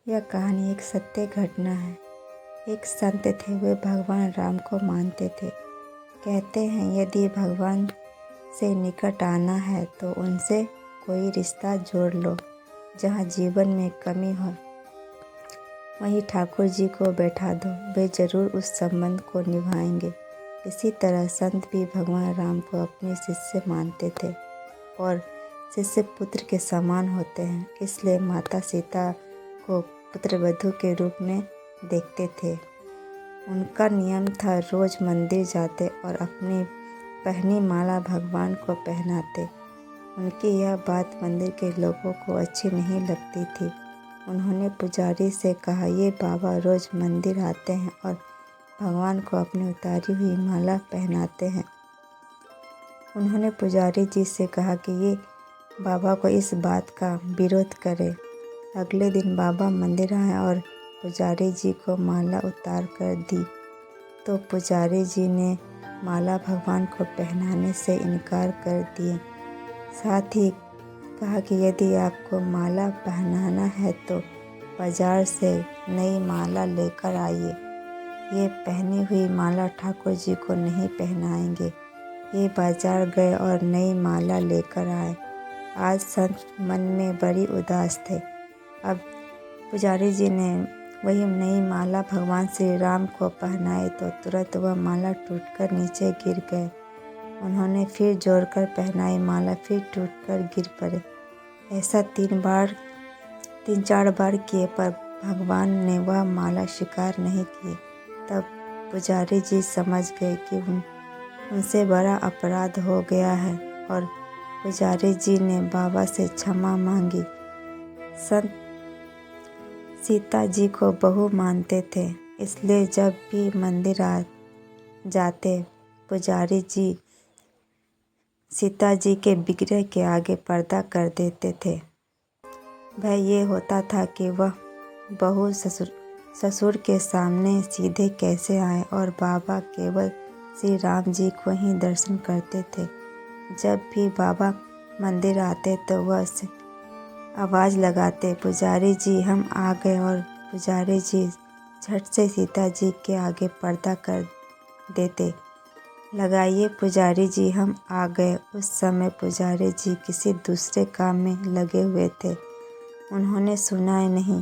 यह कहानी एक सत्य घटना है। एक संत थे, वे भगवान राम को मानते थे। कहते हैं यदि भगवान से निकट आना है तो उनसे कोई रिश्ता जोड़ लो। जहाँ जीवन में कमी हो वहीं ठाकुर जी को बैठा दो, वे जरूर उस संबंध को निभाएंगे। इसी तरह संत भी भगवान राम को अपने शिष्य मानते थे और शिष्य पुत्र के समान होते हैं। इसलिए माता सीता को पुत्रवधू के रूप में देखते थे। उनका नियम था रोज मंदिर जाते और अपनी पहनी माला भगवान को पहनाते। उनकी यह बात मंदिर के लोगों को अच्छी नहीं लगती थी। उन्होंने पुजारी से कहा, ये बाबा रोज मंदिर आते हैं और भगवान को अपनी उतारी हुई माला पहनाते हैं। उन्होंने पुजारी जी से कहा कि ये बाबा को इस बात का विरोध करे। अगले दिन बाबा मंदिर आए और पुजारी जी को माला उतार कर दी तो पुजारी जी ने माला भगवान को पहनाने से इनकार कर दिए। साथ ही कहा कि यदि आपको माला पहनाना है तो बाजार से नई माला लेकर आइए। ये पहनी हुई माला ठाकुर जी को नहीं पहनाएंगे। ये बाजार गए और नई माला लेकर आए। आज संत मन में बड़ी उदास थे। अब पुजारी जी ने वही नई माला भगवान श्री राम को पहनाई तो तुरंत वह माला टूटकर नीचे गिर गए। उन्होंने फिर जोड़कर पहनाई माला, फिर टूटकर गिर पड़े। ऐसा 3-4 बार किए पर भगवान ने वह माला स्वीकार नहीं की। तब पुजारी जी समझ गए कि उनसे बड़ा अपराध हो गया है और पुजारी जी ने बाबा से क्षमा मांगी। संत सीता जी को बहू मानते थे, इसलिए जब भी मंदिर जाते पुजारी जी सीता जी के विग्रह के आगे पर्दा कर देते थे। भय ये होता था कि वह बहू ससुर के सामने सीधे कैसे आए और बाबा केवल श्री राम जी को ही दर्शन करते थे। जब भी बाबा मंदिर आते तो वह आवाज़ लगाते, पुजारी जी हम आ गए, और पुजारी जी झट से सीता जी के आगे पर्दा कर देते। लगाइए पुजारी जी हम आ गए। उस समय पुजारी जी किसी दूसरे काम में लगे हुए थे, उन्होंने सुना ही नहीं।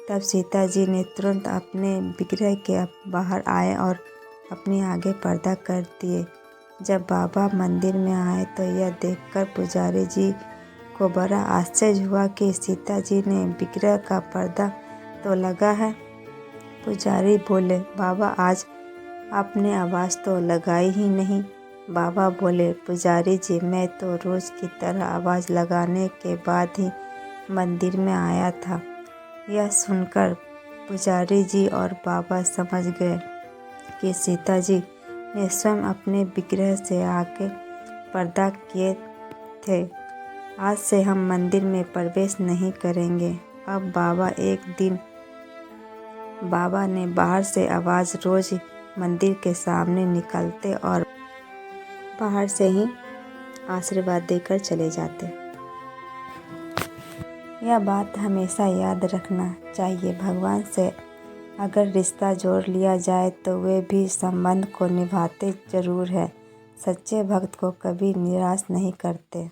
तब सीता जी ने तुरंत अपने विग्रह के बाहर आए और अपने आगे पर्दा कर दिए। जब बाबा मंदिर में आए तो यह देखकर पुजारी जी को बड़ा आश्चर्य हुआ कि सीता जी ने विग्रह का पर्दा तो लगा है। पुजारी बोले, बाबा आज आपने आवाज़ तो लगाई ही नहीं। बाबा बोले, पुजारी जी मैं तो रोज़ की तरह आवाज़ लगाने के बाद ही मंदिर में आया था। यह सुनकर पुजारी जी और बाबा समझ गए कि सीता जी ने स्वयं अपने विग्रह से आके पर्दा किए थे। आज से हम मंदिर में प्रवेश नहीं करेंगे। अब एक दिन बाबा ने बाहर से आवाज़ रोज मंदिर के सामने निकलते और बाहर से ही आशीर्वाद देकर चले जाते। यह बात हमेशा याद रखना चाहिए। भगवान से अगर रिश्ता जोड़ लिया जाए तो वे भी संबंध को निभाते जरूर है। सच्चे भक्त को कभी निराश नहीं करते।